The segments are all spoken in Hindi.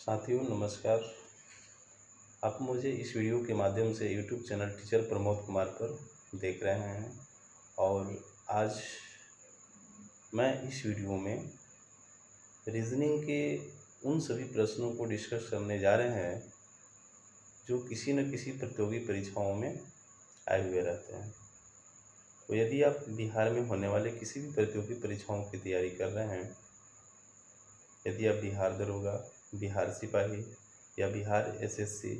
साथियों नमस्कार। आप मुझे इस वीडियो के माध्यम से YouTube channel teacher Pramod Kumar पर देख रहे हैं और आज मैं इस वीडियो में रीजनिंग के उन सभी प्रश्नों को डिस्कस करने जा रहे हैं जो किसी न किसी प्रतियोगी परीक्षाओं में आए हुए रहते हैं। तो यदि आप बिहार में होने वाले किसी भी प्रतियोगी परीक्षाओं की तैयारी कर रहे हैं, यदि आप बिहार दरोगा, बिहार सिपाही या बिहार एसएससी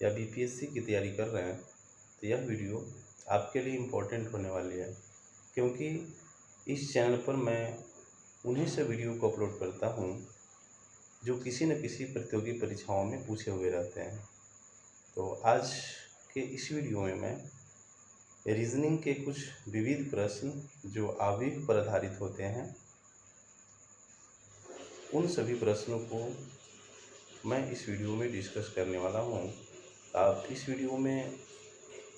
या बीपीएससी की तैयारी कर रहे हैं, तो यह वीडियो आपके लिए इम्पोर्टेंट होने वाली है, क्योंकि इस चैनल पर मैं उन्हीं से वीडियो को अपलोड करता हूँ जो किसी न किसी प्रतियोगी परीक्षाओं में पूछे हुए रहते हैं। तो आज के इस वीडियो में मैं रीजनिंग के कुछ विविध प्रश्न जो आवेग पर आधारित होते हैं, उन सभी प्रश्नों को मैं इस वीडियो में डिस्कस करने वाला हूँ। आप इस वीडियो में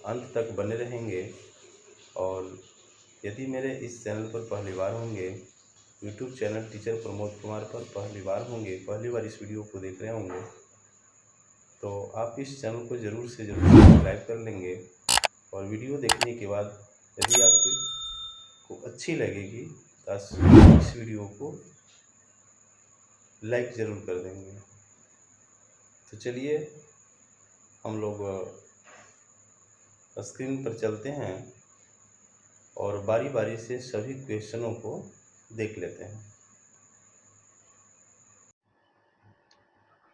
अंत तक बने रहेंगे और यदि मेरे इस चैनल पर पहली बार होंगे, YouTube channel teacher Pramod Kumar पर पहली बार होंगे, पहली बार इस वीडियो को देख रहे होंगे, तो आप इस चैनल को ज़रूर से ज़रूर सब्सक्राइब कर लेंगे और वीडियो देखने के बाद यदि आपको अच्छी लगेगी तो इस वीडियो को लाइक ज़रूर कर देंगे। तो चलिए हम लोग स्क्रीन पर चलते हैं और बारी बारी से सभी क्वेश्चनों को देख लेते हैं।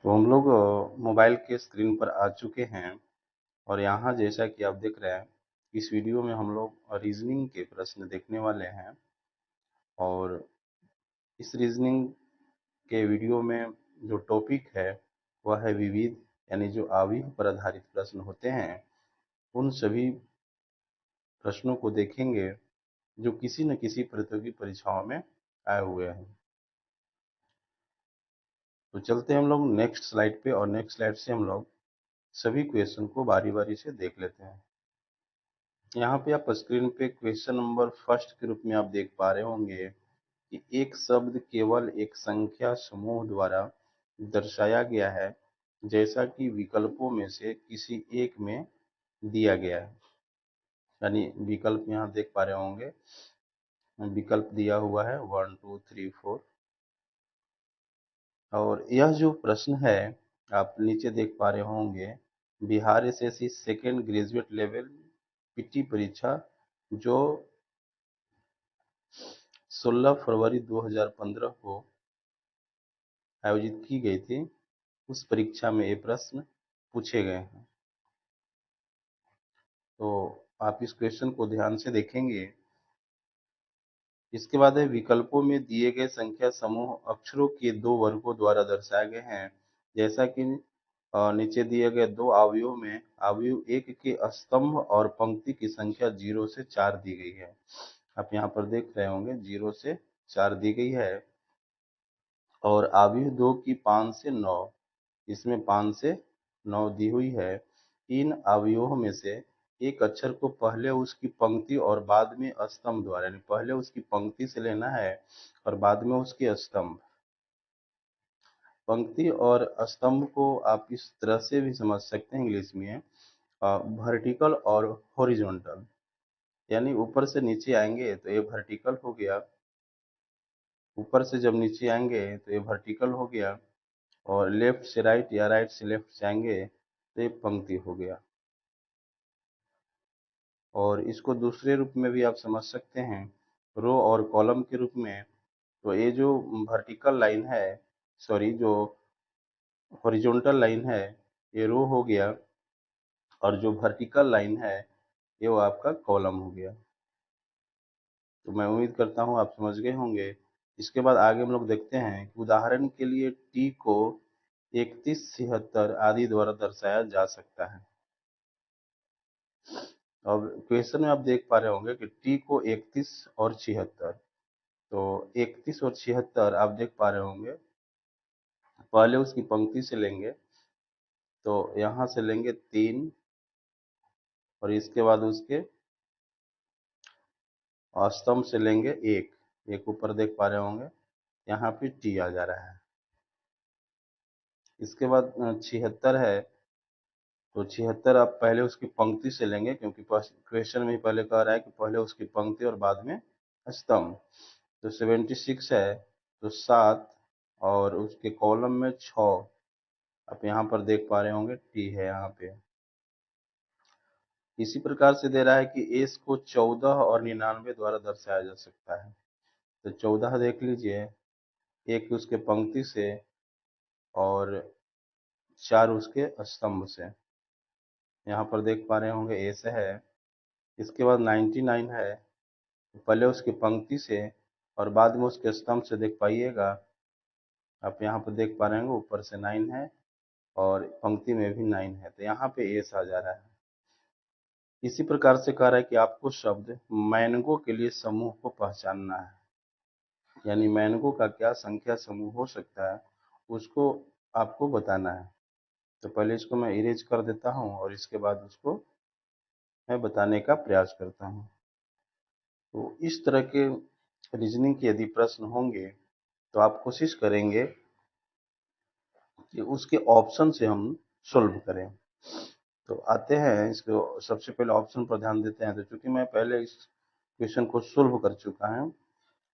तो हम लोग मोबाइल के स्क्रीन पर आ चुके हैं और यहाँ जैसा कि आप देख रहे हैं, इस वीडियो में हम लोग रीजनिंग के प्रश्न देखने वाले हैं और इस रीजनिंग के वीडियो में जो टॉपिक है वह है विविध, यानी जो आवेग पर आधारित प्रश्न होते हैं, उन सभी प्रश्नों को देखेंगे जो किसी न किसी प्रतियोगी परीक्षाओं में आए हुए हैं। तो चलते हैं हम लोग नेक्स्ट स्लाइड पे और नेक्स्ट स्लाइड से हम लोग सभी क्वेश्चन को बारी बारी से देख लेते हैं। यहाँ पे आप स्क्रीन पे क्वेश्चन नंबर फर्स्ट के रूप में आप देख पा रहे होंगे कि एक शब्द केवल एक संख्या समूह द्वारा दर्शाया गया है जैसा कि विकल्पों में से किसी एक में दिया गया है। यानी विकल्प यहाँ देख पा रहे होंगे, विकल्प दिया हुआ है 1 2 3 4 और यह जो प्रश्न है आप नीचे देख पा रहे होंगे, Bihar SSC second graduate level PT परीक्षा जो 16 फरवरी 2015 को आयोजित की गई थी, उस परीक्षा में ये प्रश्न पूछे गए हैं। तो आप इस क्वेश्चन को ध्यान से देखेंगे। इसके बाद है विकल्पों में दिए गए संख्या समूह अक्षरों के दो वर्गों द्वारा दर्शाए गए हैं, जैसा कि नीचे दिए गए दो अवयवों में अवयव एक के स्तंभ और पंक्ति की संख्या 0 से 4 दी गई है। आप यहाँ पर देख रहे होंगे 0 से 4 दी गई है और अवयव 2 की 5 से 9, इसमें 5 से 9 दी हुई है। इन अवयवों में से एक अक्षर को पहले उसकी पंक्ति और बाद में स्तंभ द्वारा, यानी पहले उसकी पंक्ति से लेना है और बाद में उसके स्तंभ। पंक्ति और स्तंभ को आप इस तरह से भी समझ सकते हैं इंग्लिश में, वर्टिकल और हॉरिजॉन्टल, यानी ऊपर से नीचे आएंगे तो ये वर्टिकल हो गया, ऊपर से जब नीचे आएंगे तो ये वर्टिकल हो गया और लेफ्ट से राइट या राइट से लेफ्ट जाएंगे तो ये पंक्ति हो गया। और इसको दूसरे रूप में भी आप समझ सकते हैं, रो और कॉलम के रूप में। तो ये जो वर्टिकल लाइन है, सॉरी जो हॉरिजॉन्टल लाइन है, ये रो हो गया और जो वर्टिकल लाइन है ये वो आपका कॉलम हो गया। तो मैं उम्मीद करता हूँ आप समझ गए होंगे। इसके बाद आगे हम लोग देखते हैं कि उदाहरण के लिए टी को 31 76 आदि द्वारा दर्शाया जा सकता है। अब क्वेश्चन में आप देख पा रहे होंगे कि टी को 31 और 76, तो 31 और 76 आप देख पा रहे होंगे, पहले उसकी पंक्ति से लेंगे तो यहाँ से लेंगे 3 और इसके बाद उसके स्तंभ से लेंगे 1 ऊपर देख पा रहे होंगे, यहाँ पे टी आ जा रहा है। इसके बाद 76 है, तो 76 आप पहले उसकी पंक्ति से लेंगे, क्योंकि क्वेश्चन में पहले कह रहा है कि पहले उसकी पंक्ति और बाद में स्तंभ। तो 76 है, तो 7 और उसके कॉलम में 6, आप यहाँ पर देख पा रहे होंगे टी है यहाँ पे। इसी प्रकार से दे रहा है कि एस को 14 और 99 द्वारा दर्शाया जा सकता है। तो 14 देख लीजिए, एक उसके पंक्ति से और 4 उसके स्तंभ से, यहाँ पर देख पा रहे होंगे एस है। इसके बाद 99 है, पहले उसकी पंक्ति से और बाद में उसके स्तंभ से देख पाइएगा, आप यहाँ पर देख पा रहे होंगे ऊपर से 9 है और पंक्ति में भी 9 है, तो यहाँ पे एस आ जा रहा है। इसी प्रकार से कह रहा है कि आपको शब्द मैंगो के लिए समूह को पहचानना है, यानी मैंगो का क्या संख्या समूह हो सकता है उसको आपको बताना है। तो पहले इसको मैं इरेज कर देता हूँ और इसके बाद उसको मैं बताने का प्रयास करता हूँ। तो इस तरह के रीजनिंग के यदि प्रश्न होंगे तो आप कोशिश करेंगे कि उसके ऑप्शन से हम सोल्व करें। तो आते हैं इसको, सबसे पहले ऑप्शन पर ध्यान देते हैं। तो चूंकि मैं पहले इस क्वेश्चन को सोल्व कर चुका हूं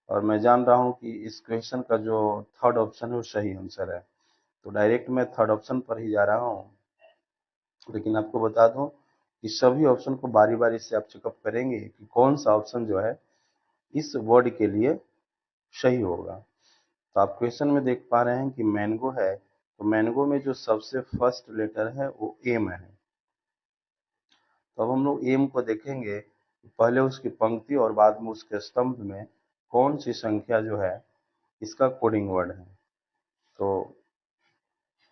और मैं जान रहा हूं कि इस क्वेश्चन का जो थर्ड ऑप्शन है वो सही आंसर है, तो डायरेक्ट मैं थर्ड ऑप्शन पर ही जा रहा हूं। लेकिन आपको बता दूं कि सभी ऑप्शन को बारी बारी से आप चेकअप करेंगे कि कौन सा ऑप्शन जो है इस वर्ड के लिए सही होगा। तो आप क्वेश्चन में देख पा रहे हैं कि मैंगो है, तो मैंगो में जो सबसे फर्स्ट लेटर है वो एम है। तो अब हम लोग एम को देखेंगे, पहले उसकी पंक्ति और बाद में उसके स्तंभ में कौन सी संख्या जो है इसका कोडिंग वर्ड है। तो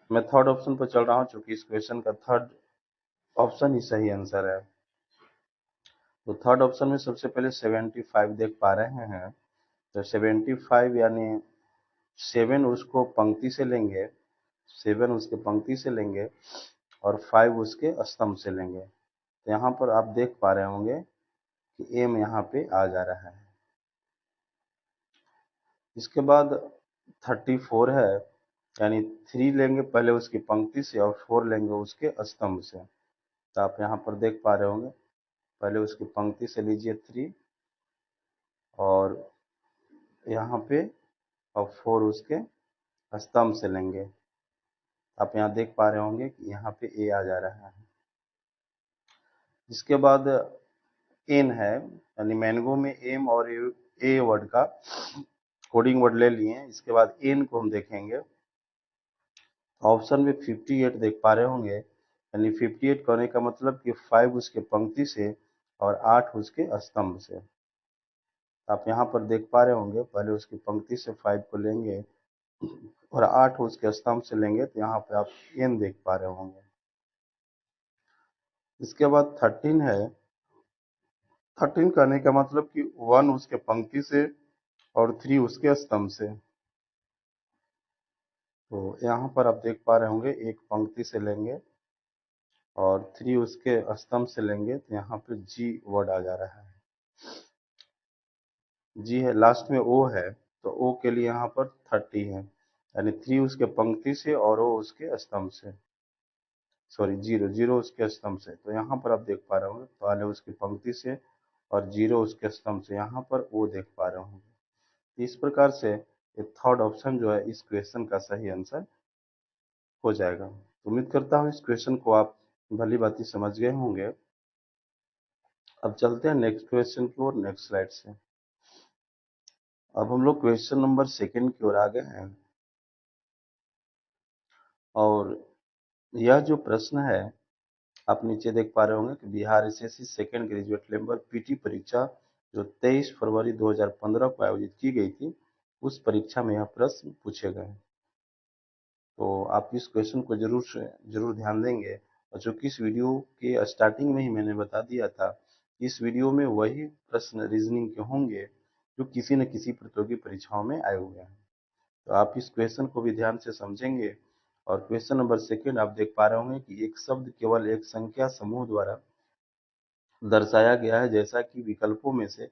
मैं थर्ड ऑप्शन पर चल रहा हूँ, चूंकि इस क्वेश्चन का थर्ड ऑप्शन ही सही आंसर है। तो थर्ड ऑप्शन में सबसे पहले 75 देख पा रहे हैं, तो 75 यानी 7 उसको पंक्ति से लेंगे, 7 उसके पंक्ति से लेंगे और 5 उसके स्तंभ से लेंगे। तो यहाँ पर आप देख पा रहे होंगे कि एम यहाँ पे आ जा रहा है। इसके बाद 34 है, यानी 3 लेंगे पहले उसकी पंक्ति से और 4 लेंगे उसके स्तंभ से। तो आप यहाँ पर देख पा रहे होंगे, पहले उसकी पंक्ति से लीजिए 3 और यहाँ पे और 4 उसके स्तंभ से लेंगे। आप यहाँ देख पा रहे होंगे कि यहाँ पे ए आ जा रहा है। इसके बाद एन है, यानी मैंगो में एम और ए वर्ड का कोडिंग वर्ड ले लिए। इसके बाद एन को हम देखेंगे, ऑप्शन में 58 देख पा रहे होंगे, यानी 58 कहने का मतलब कि 5 उसके पंक्ति से और 8 उसके स्तंभ से। आप यहाँ पर देख पा रहे होंगे, पहले उसकी पंक्ति से 5 को लेंगे और 8 उसके स्तंभ से लेंगे, तो यहाँ पे आप एन देख पा रहे होंगे। इसके बाद 13 है, 13 कहने का मतलब कि 1 उसके पंक्ति से और 3 उसके स्तंभ से। तो यहाँ पर आप देख पा रहे होंगे, एक पंक्ति से लेंगे और 3 उसके स्तंभ से लेंगे, तो यहाँ पे जी वर्ड आ जा रहा है। जी है, लास्ट में ओ है, तो ओ के लिए यहाँ पर 30 है, यानी 3 उसके पंक्ति से और ओ उसके स्तंभ से, सॉरी 0 0 उसके स्तंभ से। तो यहाँ पर आप देख पा रहे होंगे, पहले उसकी पंक्ति से और 0 उसके स्तंभ से, यहाँ पर ओ देख पा रहे होंगे। इस प्रकार से ये थर्ड ऑप्शन जो है इस क्वेश्चन का सही आंसर हो जाएगा। उम्मीद करता हूँ इस क्वेश्चन को आप भली भांति समझ गए होंगे। अब चलते हैं नेक्स्ट क्वेश्चन की ओर, नेक्स्ट स्लाइड से। अब हम लोग क्वेश्चन नंबर 2 की ओर आ गए हैं और यह जो प्रश्न है आप नीचे देख पा रहे होंगे कि Bihar SSC second graduate level PT परीक्षा जो 23 फरवरी 2015 को आयोजित की गई थी, उस परीक्षा में यह प्रश्न पूछे गए। तो आप इस क्वेश्चन को जरूर ध्यान देंगे। और चूंकि इस वीडियो के स्टार्टिंग में ही मैंने बता दिया था, इस वीडियो में वही प्रश्न रीजनिंग के होंगे जो किसी न किसी प्रतियोगी परीक्षाओं में आए हुए हैं। तो आप इस क्वेश्चन को भी ध्यान से समझेंगे। और क्वेश्चन नंबर 2 आप देख पा रहे होंगे कि एक शब्द केवल एक संख्या समूह द्वारा दर्शाया गया है, जैसा कि विकल्पों में से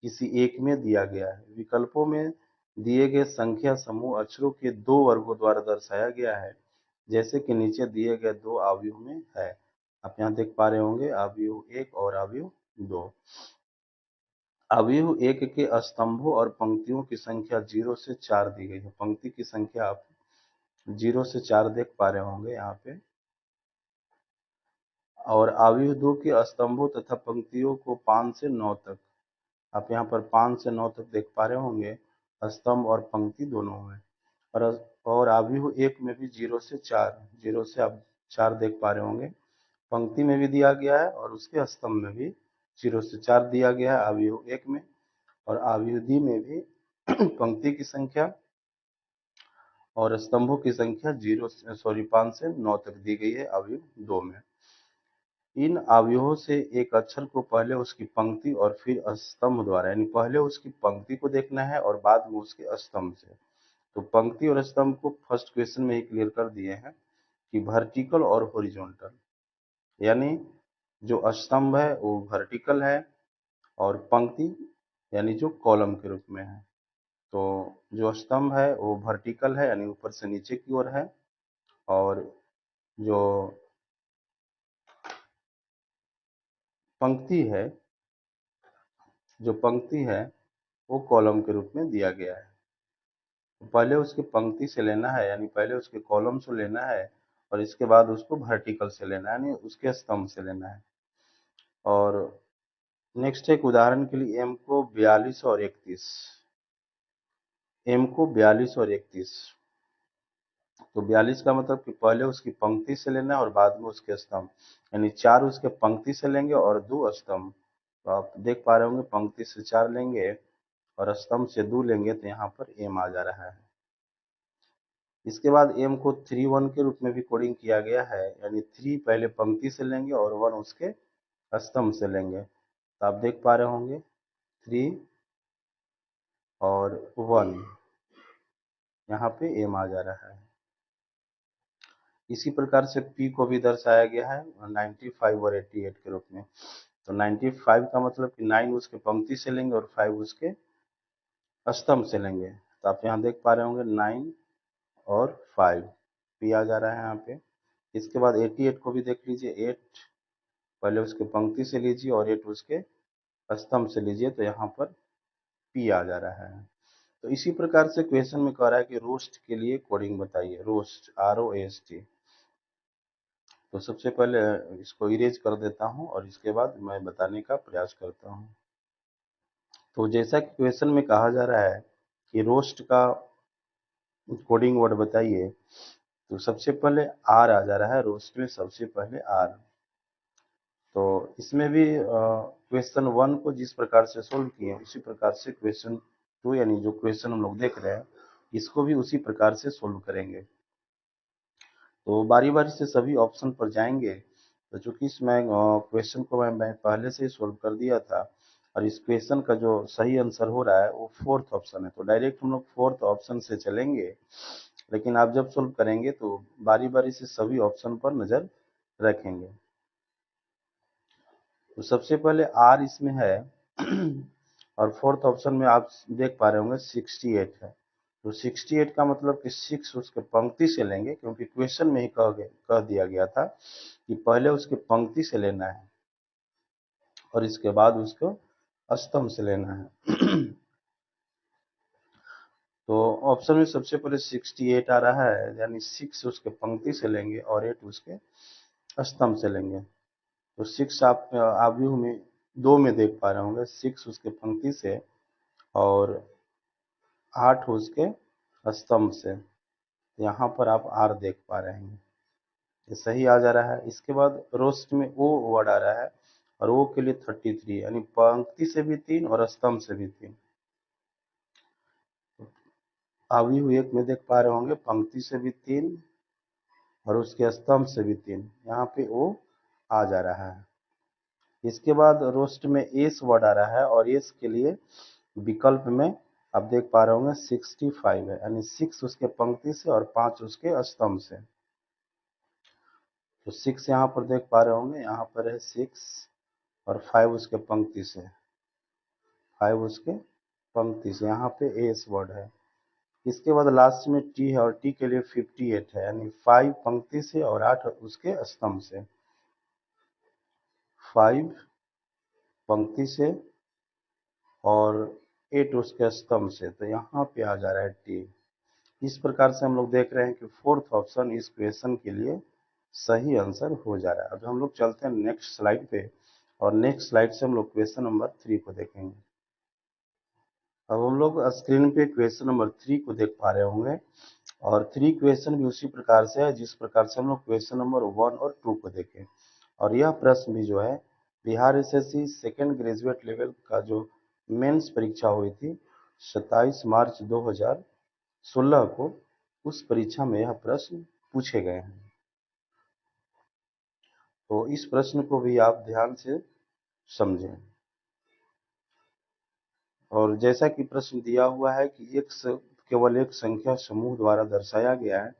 किसी एक में दिया गया है। विकल्पों में दिए गए संख्या समूह अक्षरों के 2 वर्गों द्वारा दर्शाया गया है। जैसे कि नीचे दिए गए दो अवयव में है। आप यहाँ देख पा रहे होंगे अवयव 1 और अवयव 2। अवयव 1 के स्तंभों और पंक्तियों की संख्या 0 से 4 दी गई है। पंक्ति की संख्या आप 0 से 4 देख पा रहे होंगे यहाँ पे। और अवयव 2 के स्तंभों तथा पंक्तियों को 5 से 9 तक, आप यहाँ पर 5 से 9 तक देख पा रहे होंगे, स्तंभ और पंक्ति दोनों में। और अवयव 1 में भी 0 से 4, 0 से आप 4 देख पा रहे होंगे, पंक्ति में भी दिया गया है और उसके स्तंभ में भी 0 से 4 दिया गया है अवयव 1 में। और अवयव 2 में भी पंक्ति की संख्या और स्तंभों की संख्या 5 से 9 तक दी गई है अवयव 2 में। इन अवयवों से एक अक्षर को पहले उसकी पंक्ति और फिर स्तंभ द्वारा, यानी पहले उसकी पंक्ति को देखना है और बाद में उसके स्तंभ से। तो पंक्ति और स्तंभ को फर्स्ट क्वेश्चन में ही क्लियर कर दिए हैं कि वर्टिकल और हॉरिजॉन्टल, यानी जो स्तंभ है वो वर्टिकल है और पंक्ति यानी जो कॉलम के रूप में है। तो जो स्तंभ है वो वर्टिकल है यानी ऊपर से नीचे की ओर है, और जो पंक्ति है वो कॉलम के रूप में दिया गया है। तो पहले उसकी पंक्ति से लेना है, यानी पहले उसके कॉलम से लेना है और इसके बाद उसको वर्टिकल से लेना है, यानी उसके स्तंभ से लेना है। और नेक्स्ट एक उदाहरण के लिए एम को 42 और 31, एम को 42 और 31। तो 42 का मतलब कि पहले उसकी पंक्ति से लेना है और बाद में उसके स्तंभ, यानी 4 उसके पंक्ति से लेंगे और 2 स्तंभ। तो आप देख पा रहे होंगे पंक्ति से 4 लेंगे और स्तंभ से 2 लेंगे तो यहाँ पर एम आ जा रहा है। इसके बाद एम को 3 1 के रूप में भी कोडिंग किया गया है, यानी 3 पहले पंक्ति से लेंगे और 1 उसके स्तंभ से लेंगे। तो आप देख पा रहे होंगे 3 और 1, यहाँ पे एम आ जा रहा है। इसी प्रकार से P को भी दर्शाया गया है 95 और 88 के रूप में। तो 95 का मतलब कि 9 उसके पंक्ति से लेंगे और 5 उसके स्तंभ से लेंगे। तो आप यहाँ देख पा रहे होंगे 9 और 5, P आ जा रहा है यहाँ पे। इसके बाद 88 को भी देख लीजिए, 8 पहले उसके पंक्ति से लीजिए और 8 उसके स्तंभ से लीजिए, तो यहाँ पर P आ जा रहा है। तो इसी प्रकार से क्वेश्चन में कह रहा है कि रोस्ट के लिए कोडिंग बताइए, रोस्ट ROST। तो सबसे पहले इसको इरेज कर देता हूं और इसके बाद मैं बताने का प्रयास करता हूं। तो जैसा कि क्वेश्चन में कहा जा रहा है कि रोस्ट का कोडिंग वर्ड बताइए, तो सबसे पहले आर आ जा रहा है, रोस्ट में सबसे पहले आर। तो इसमें भी क्वेश्चन 1 को जिस प्रकार से सोल्व किए उसी प्रकार से क्वेश्चन 2, यानी जो क्वेश्चन हम लोग देख रहे हैं इसको भी उसी प्रकार से सोल्व करेंगे। तो बारी बारी से सभी ऑप्शन पर जाएंगे। तो चूंकि इसमें क्वेश्चन को मैं पहले से ही सोल्व कर दिया था और इस क्वेश्चन का जो सही आंसर हो रहा है वो 4th ऑप्शन है, तो डायरेक्ट हम लोग 4th ऑप्शन से चलेंगे। लेकिन आप जब सोल्व करेंगे तो बारी बारी से सभी ऑप्शन पर नजर रखेंगे। तो सबसे पहले आर इसमें है और 4th ऑप्शन में आप देख पा रहे होंगे 68 है। तो 68 का मतलब कि 6 उसके पंक्ति से लेंगे, क्योंकि क्वेश्चन में ही कह दिया गया था कि पहले उसके पंक्ति से लेना है और इसके बाद उसको स्तंभ से लेना है। तो ऑप्शन में सबसे पहले 68 आ रहा है, यानी 6 उसके पंक्ति से लेंगे और 8 उसके स्तंभ से लेंगे। तो 6 आप अवयव में 2 में देख पा रहे होंगे, 6 उसके पंक्ति से और 8 उसके स्तंभ से। यहाँ पर आप आर देख पा रहे हैं, ये सही आ जा रहा है। इसके बाद रोस्ट में ओ वर्ड आ रहा है और ओ के लिए 33, यानी पंक्ति से भी 3 और स्तंभ से भी 3। अवयव 1 में देख पा रहे होंगे पंक्ति से भी 3 और उसके स्तंभ से भी 3, यहाँ पे ओ आ जा रहा है। इसके बाद रोस्ट में एस वर्ड आ रहा है और एस के लिए विकल्प में आप देख पा रहे होंगे 65 है, यानी 6 उसके पंक्ति से और 5 उसके स्तंभ से। तो 6 यहाँ पर देख पा रहे होंगे, यहाँ पर है 6 और 5 उसके पंक्ति से, 5 उसके पंक्ति से, यहाँ पे एस वर्ड है। इसके बाद लास्ट में टी है और टी के लिए 58 है, यानी 5 पंक्ति से और 8 उसके स्तंभ से। 5 पंक्ति से और 8 उसके स्तंभ से, तो यहाँ पे आ जा रहा है टी। इस प्रकार से हम लोग देख रहे हैं कि फोर्थ ऑप्शन इस क्वेश्चन के लिए सही आंसर हो जा रहा है। अब हम लोग चलते हैं नेक्स्ट स्लाइड पे, और नेक्स्ट स्लाइड से हम लोग क्वेश्चन नंबर 3 को देखेंगे। अब हम लोग स्क्रीन पे क्वेश्चन नंबर 3 को देख पा रहे होंगे, और 3 क्वेश्चन भी उसी प्रकार से है जिस प्रकार से हम लोग क्वेश्चन नंबर 1 और 2 को देखे। और यह प्रश्न भी जो है Bihar SSC second graduate level का जो मेंस परीक्षा हुई थी 27 मार्च 2016 को, उस परीक्षा में यह प्रश्न पूछे गए हैं। तो इस प्रश्न को भी आप ध्यान से समझें। और जैसा कि प्रश्न दिया हुआ है कि केवल एक संख्या समूह द्वारा दर्शाया गया है,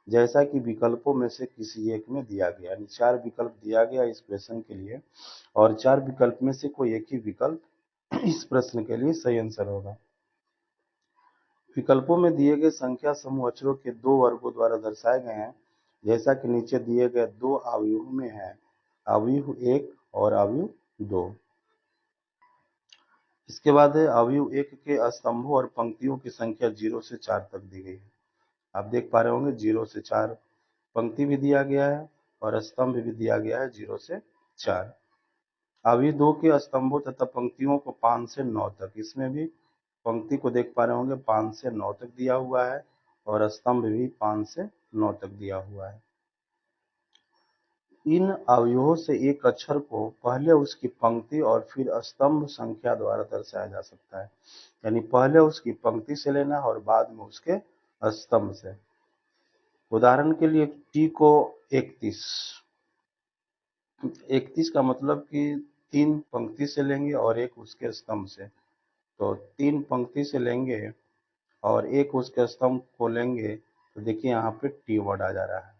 जैसा कि विकल्पों में से किसी एक में दिया गया, यानी 4 विकल्प दिया गया इस क्वेश्चन के लिए, और 4 विकल्प में से कोई एक ही विकल्प इस प्रश्न के लिए सही आंसर होगा। विकल्पों में दिए गए संख्या समूह अक्षरों के 2 वर्गों द्वारा दर्शाए गए हैं, जैसा कि नीचे दिए गए 2 अवयवों में है, अवयव 1 और अवयव 2। इसके बाद है अवयव 1 के स्तंभों और पंक्तियों की संख्या 0 से 4 तक दी गई है। आप देख पा रहे होंगे 0 से 4 पंक्ति भी दिया गया है और स्तंभ भी दिया गया है 0 से 4। अवयव 2 के स्तंभों तथा पंक्तियों को 5 से 9 तक, इसमें भी पंक्ति को देख पा रहे होंगे 5 से 9 तक दिया हुआ है और स्तंभ भी 5 से 9 तक दिया हुआ है। इन अवयवों से एक अक्षर को पहले उसकी पंक्ति और फिर स्तंभ संख्या द्वारा दर्शाया जा सकता है, यानी पहले उसकी पंक्ति से लेना और बाद में उसके स्तंभ से। उदाहरण के लिए टी को 31, 31 का मतलब कि 3 पंक्ति से लेंगे और एक उसके स्तंभ से, तो 3 पंक्ति से लेंगे और एक उसके स्तंभ को लेंगे, तो देखिए यहाँ पे टी वर्ड आ जा रहा है।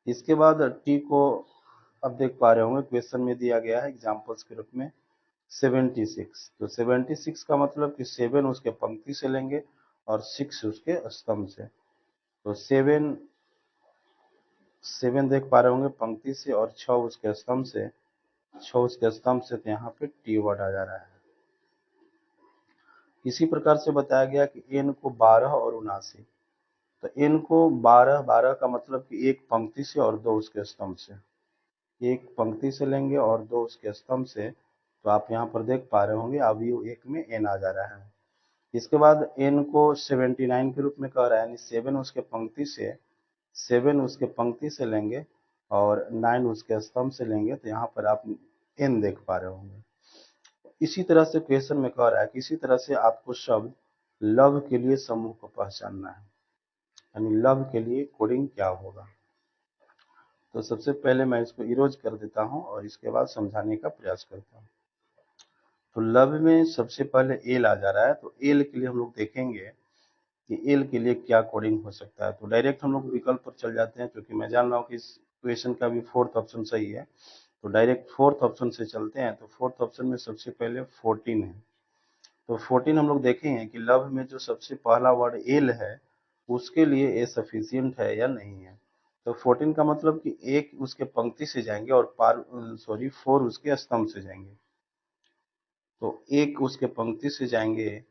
इसके बाद टी को अब देख पा रहे होंगे क्वेश्चन में दिया गया है एग्जांपल्स के रूप में 76, तो 76 का मतलब कि 7 उसके पंक्ति से लेंगे और 6 उसके स्तंभ से, तो 7 देख पा रहे होंगे पंक्ति से और 6 उसके स्तंभ से, 6 उसके स्तंभ से, तो यहाँ पे टी वर्ड आ जा रहा है। इसी प्रकार से बताया गया कि एन को 12 और 79, तो एन को 12, 12 का मतलब कि एक पंक्ति से और 2 उसके स्तंभ से, एक पंक्ति से लेंगे और 2 उसके स्तंभ से, तो आप यहाँ पर देख पा रहे होंगे अवयव 1 में एन आ जा रहा है। इसके बाद एन को 79 के रूप में कह रहा है, यानी 7 उसके पंक्ति से, 7 उसके पंक्ति से लेंगे और 9 उसके स्तंभ से लेंगे, तो यहाँ पर आप एन देख पा रहे होंगे। इसी तरह से क्वेश्चन में कह रहा है कि इसी तरह से आपको शब्द लव के लिए समूह को पहचानना है, यानी लव के लिए कोडिंग क्या होगा। तो सबसे पहले मैं इसको इरोज कर देता हूं और इसके बाद समझाने का प्रयास करता हूं। तो लव में सबसे पहले एल आ जा रहा है, तो एल के लिए हम लोग देखेंगे कि एल के लिए क्या कोडिंग हो सकता है। तो डायरेक्ट हम लोग विकल्प पर चल जाते हैं, क्योंकि मैं जान रहा हूँ कि इस क्वेश्चन का भी फोर्थ ऑप्शन सही है, तो डायरेक्ट फोर्थ ऑप्शन से चलते हैं। तो फोर्थ ऑप्शन में सबसे पहले 14 है, तो 14 हम लोग देखेंगे कि लव में जो सबसे पहला वर्ड एल है उसके लिए ए सफिशियंट है या नहीं है। तो 14 का मतलब कि एक उसके पंक्ति से जाएंगे और 4 उसके स्तंभ से जाएंगे, तो एक उसके पंक्ति से जाएंगे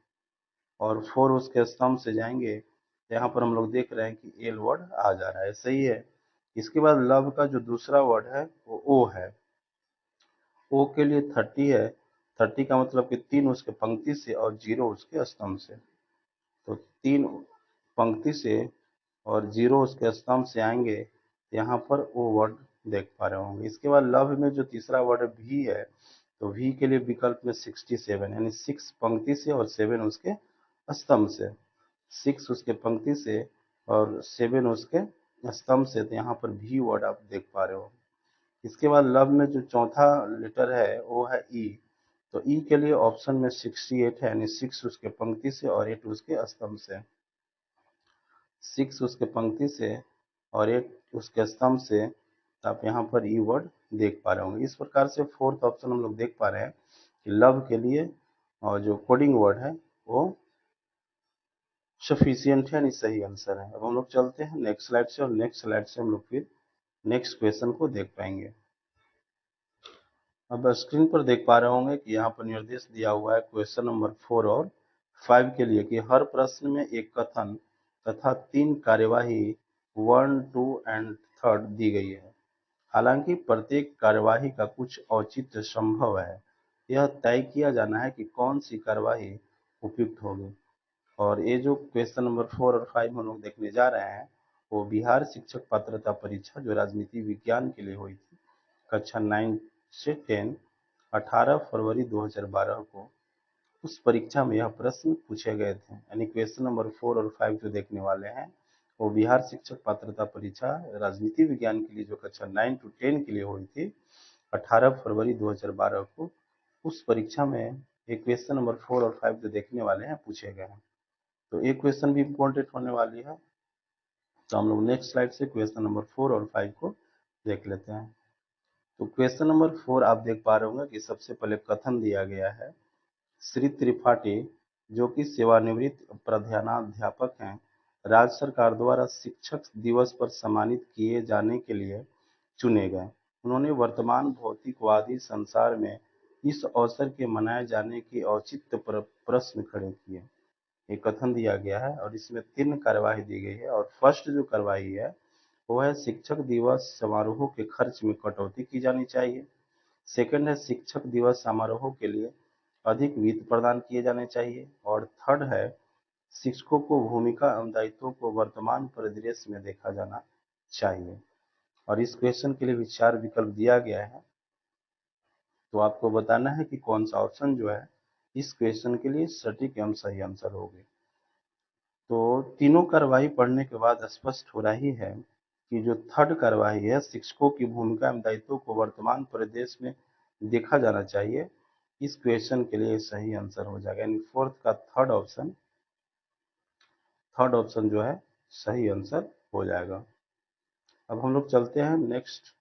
और 4 उसके स्तंभ से जाएंगे। यहाँ पर हम लोग देख रहे हैं कि एल वर्ड आ जा रहा है, सही है। इसके बाद लव का जो दूसरा वर्ड है वो ओ है, ओ के लिए 30 है, 30 का मतलब कि 3 उसके पंक्ति से और 0 उसके स्तंभ से, तो 3 पंक्ति से और 0 उसके स्तंभ से आएंगे, यहाँ पर ओ वर्ड देख पा रहे होंगे। इसके बाद लव में जो तीसरा वर्ड भी है, तो वी के लिए विकल्प में 67, यानी 6 पंक्ति से और 7 उसके स्तंभ से, 6 उसके पंक्ति से और 7 उसके स्तंभ से, तो यहाँ पर भी वर्ड आप देख पा रहे हो। इसके बाद लव में जो चौथा लेटर है वो है ई, तो ई के लिए ऑप्शन में 68 है, यानी 6 उसके पंक्ति से और 8 उसके स्तंभ से, 6 उसके पंक्ति से और 8 उसके स्तंभ से, तो आप यहाँ पर ई वर्ड देख पा रहे होंगे। इस प्रकार से फोर्थ ऑप्शन हम लोग देख पा रहे हैं कि लव के लिए और जो कोडिंग वर्ड है वो सफिशियंट है, यानी सही आंसर है। अब हम लोग चलते हैं नेक्स्ट स्लाइड से, और नेक्स्ट स्लाइड से हम लोग फिर नेक्स्ट क्वेश्चन को देख पाएंगे। अब स्क्रीन पर देख पा रहे होंगे कि यहाँ पर निर्देश दिया हुआ है क्वेश्चन नंबर 4 और 5 के लिए कि हर प्रश्न में एक कथन तथा 3 कार्यवाही 1, 2 एंड 3 दी गई है। हालांकि प्रत्येक कार्यवाही का कुछ औचित्य संभव है, यह तय किया जाना है कि कौन सी कार्यवाही उपयुक्त होगी। और ये जो क्वेश्चन नंबर 4 और 5 हम लोग देखने जा रहे हैं, वो बिहार शिक्षक पात्रता परीक्षा जो राजनीति विज्ञान के लिए हुई थी, कक्षा 9 से 10, 18 फरवरी 2012 को, उस परीक्षा में यह प्रश्न पूछे गए थे। यानी क्वेश्चन नंबर 4 और 5 जो देखने वाले हैं, वो बिहार शिक्षक पात्रता परीक्षा राजनीति विज्ञान के लिए जो कक्षा 9 to 10 के लिए हुई थी, 18 फरवरी 2012 को, उस परीक्षा में एक क्वेश्चन नंबर 4 और 5 जो देखने वाले हैं पूछे गए हैं। तो एक क्वेश्चन भी इम्पोर्टेंट होने वाली है। तो हम लोग नेक्स्ट स्लाइड से क्वेश्चन नंबर 4 और 5 को देख लेते हैं। तो क्वेश्चन नंबर 4 आप देख पा रहे होंगे कि सबसे पहले कथन दिया गया है, श्री त्रिपाठी जो कि सेवानिवृत्त प्रधानाध्यापक हैं, राज्य सरकार द्वारा शिक्षक दिवस पर सम्मानित किए जाने के लिए चुने गए। उन्होंने वर्तमान भौतिकवादी संसार में इस अवसर के मनाए जाने के औचित्य पर प्रश्न खड़े किए। एक कथन दिया गया है और इसमें 3 कार्यवाही दी गई है। और फर्स्ट जो कार्यवाही है वो है शिक्षक दिवस समारोह के खर्च में कटौती की जानी चाहिए। सेकंड है शिक्षक दिवस समारोह के लिए अधिक वित्त प्रदान किए जाने चाहिए। और थर्ड है शिक्षकों को भूमिका एवं दायित्वों को वर्तमान परिदृश्य में देखा जाना चाहिए। और इस क्वेश्चन के लिए भी 4 विकल्प दिया गया है, तो आपको बताना है कि कौन सा ऑप्शन जो है इस क्वेश्चन के लिए सटीक एवं सही आंसर होगी। तो तीनों कार्यवाही पढ़ने के बाद स्पष्ट हो रही है कि जो थर्ड कार्यवाही है, शिक्षकों की भूमिका एवं दायित्वों को वर्तमान परिदृश्य में देखा जाना चाहिए, इस क्वेश्चन के लिए सही आंसर हो जाएगा। यानी फोर्थ का थर्ड ऑप्शन जो है सही आंसर हो जाएगा। अब हम लोग चलते हैं नेक्स्ट।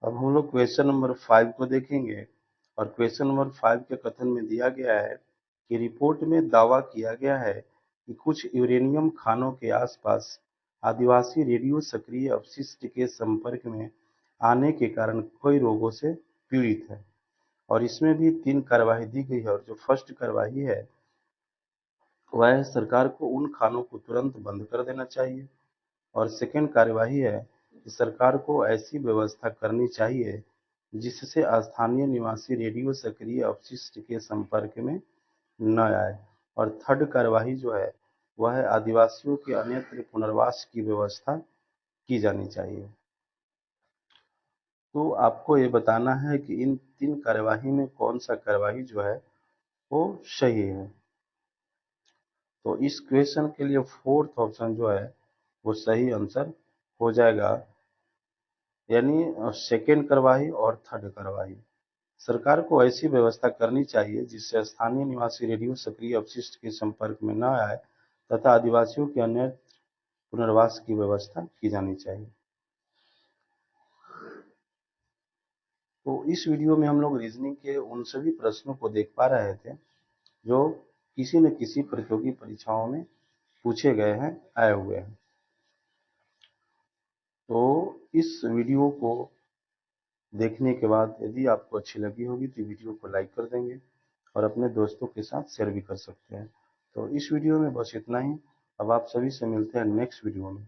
अब हम लोग क्वेश्चन नंबर 5 को देखेंगे। और क्वेश्चन नंबर 5 के कथन में दिया गया है कि रिपोर्ट में दावा किया गया है कि कुछ यूरेनियम खानों के आसपास आदिवासी रेडियो सक्रिय अपशिष्ट के संपर्क में आने के कारण कई रोगों से पीड़ित है। और इसमें भी 3 कार्यवाही दी गई है। और जो फर्स्ट कार्यवाही है वह है सरकार को उन खानों को तुरंत बंद कर देना चाहिए। और सेकंड कार्यवाही है कि सरकार को ऐसी व्यवस्था करनी चाहिए जिससे स्थानीय निवासी रेडियो सक्रिय अपशिष्ट के संपर्क में न आए। और थर्ड कार्यवाही जो है वह है आदिवासियों के अन्यत्र पुनर्वास की व्यवस्था की जानी चाहिए। तो आपको ये बताना है कि इन 3 कार्यवाही में कौन सा कार्यवाही जो है वो सही है। तो इस क्वेश्चन के लिए फोर्थ ऑप्शन जो है वो सही आंसर हो जाएगा, यानी सेकेंड कार्यवाही और थर्ड कार्यवाही। सरकार को ऐसी व्यवस्था करनी चाहिए जिससे स्थानीय निवासी रेडियो सक्रिय अपशिष्ट के संपर्क में न आए तथा आदिवासियों के अन्य पुनर्वास की व्यवस्था की जानी चाहिए। तो इस वीडियो में हम लोग रीजनिंग के उन सभी प्रश्नों को देख पा रहे थे जो किसी न किसी प्रतियोगी परीक्षाओं में पूछे गए हैं, आए हुए हैं। तो इस वीडियो को देखने के बाद यदि आपको अच्छी लगी होगी तो वीडियो को लाइक कर देंगे और अपने दोस्तों के साथ शेयर भी कर सकते हैं। तो इस वीडियो में बस इतना ही। अब आप सभी से मिलते हैं नेक्स्ट वीडियो में।